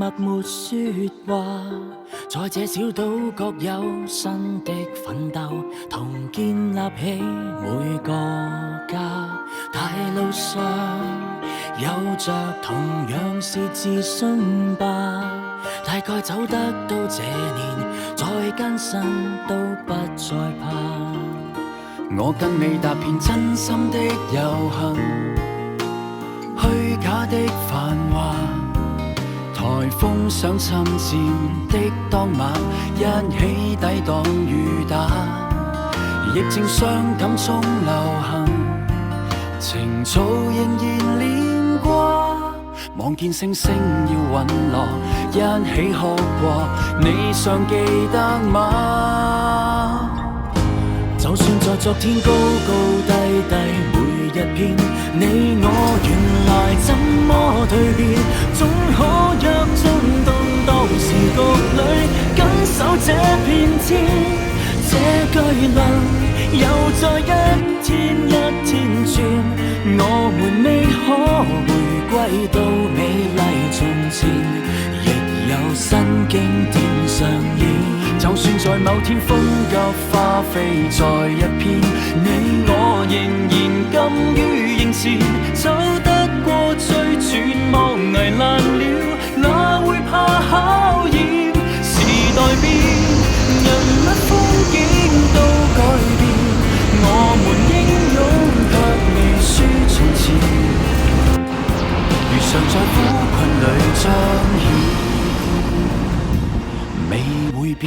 默沒說話，在這小島各有新的奮鬥，同建立起每個家。大路上有着同樣是自信吧，大概走得到這年，再艱辛都不再怕。我跟你踏遍真心的遊行，虛假的繁華，颱風想侵佔的當晚，一起抵擋雨打。疫症傷感中流行，情操仍然連掛。望見星星要隕落，一起哭過，你尚記得嗎？就算在昨天高高低低每一篇，你我原來怎麼蛻變，總可約進動盪時局裏緊守這片天。這巨輪又再一天一天轉，我們未可回歸到美麗從前，亦有新經典上演。就算在某天風急花飛在一片，你我仍然甘於迎前，走得過最絕望危難了，哪會怕考驗？時代變，人物風景都改變，我們英勇卻未輸從前，如常在苦困裏彰顯，未會變。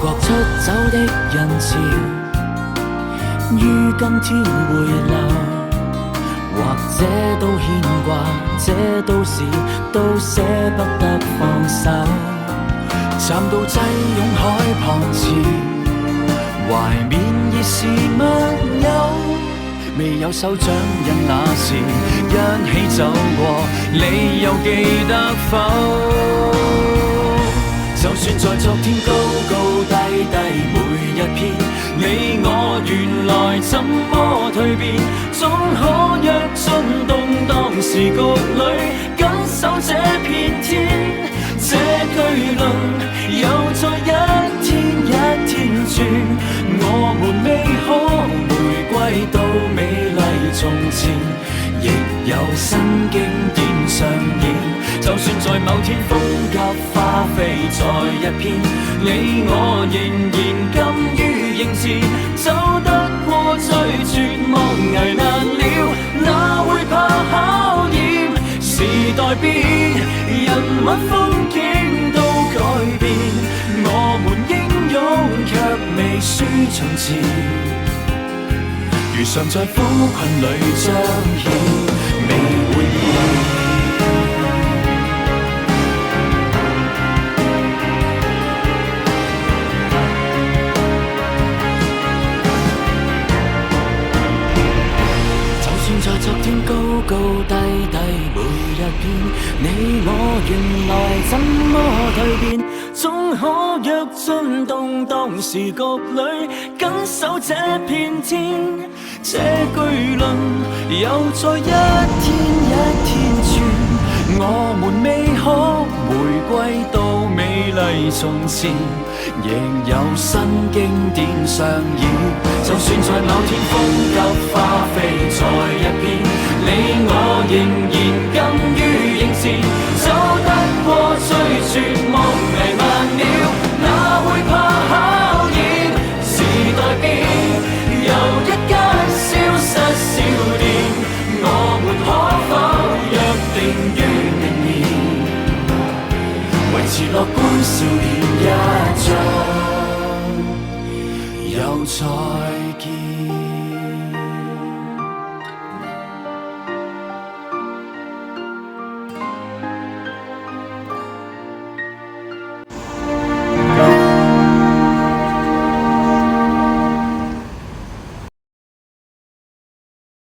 國出走的人潮，於今天回流，或者都牽掛，這都是都捨不得放手。站到擠擁海旁前，懷緬已是密友，未有手掌印那時一起走過，你又記得否？就算在昨天高高低低每一篇，你我原來怎麼蛻變，總可約進動盪時局裏緊守這片天。這巨輪又再一天一天轉，我們未可回歸到美麗從前，亦有新經典上演。就算在某天風急花飛在一片，你我仍然甘於迎前，走得過最絕望危難了，哪會怕考驗？時代變，人物風景都改變，我們英勇卻未輸從前，如常在苦困裏彰顯，未會變。在昨天高高低低每一篇，你我原來怎麼蛻變，總可約進動盪時局裏緊守這片天。這巨輪又再一天一天轉，我們未可回歸到美麗從前，亦有新經典上演。就算在某天風急花飛在一片，你我仍然甘於迎前，走得過最絕望危難了，哪會怕考驗？時代變，又一間消失少年，我們可否約定於明年，維持樂觀少年一再又再見。